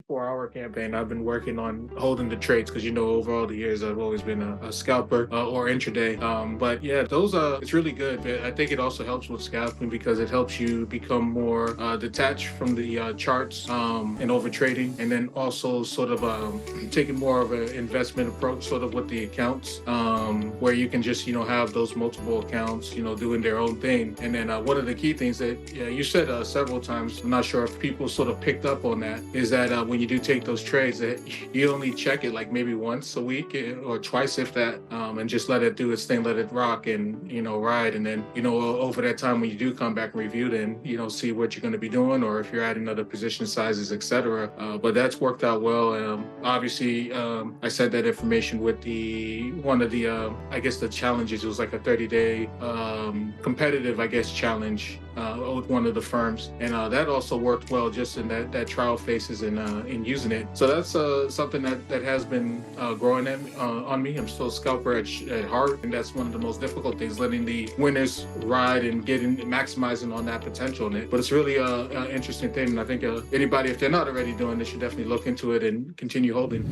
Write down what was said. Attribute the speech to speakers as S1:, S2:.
S1: 24-hour campaign. I've been working on holding the trades because, over all the years I've always been a scalper or intraday. But yeah, those it's really good. But I think it also helps with scalping because it helps you become more detached from the charts and over trading, and then also sort of taking more of an investment approach, sort of with the accounts, where you can just have those multiple accounts, doing their own thing. And then one of the key things that you said several times, I'm not sure if people sort of picked up on that, is that when you do take those trades, that you only check it like maybe once a week or twice, if that, and just let it do its thing, let it rock and ride. And then over that time, when you do come back and review, then see what you're going to be doing, or if you're adding other position sizes, etc. But that's worked out well. Obviously, I said that information with one of the I guess the challenges. It was like a 30-day competitive, I guess, challenge with one of the firms, and that also worked well just in that trial phases and in using it. So that's something that has been growing on me. I'm still a scalper at heart, and that's one of the most difficult things, letting the winners ride and maximizing on that potential in it. But it's really an interesting thing, and I think anybody, if they're not already doing this, should definitely look into it and continue holding.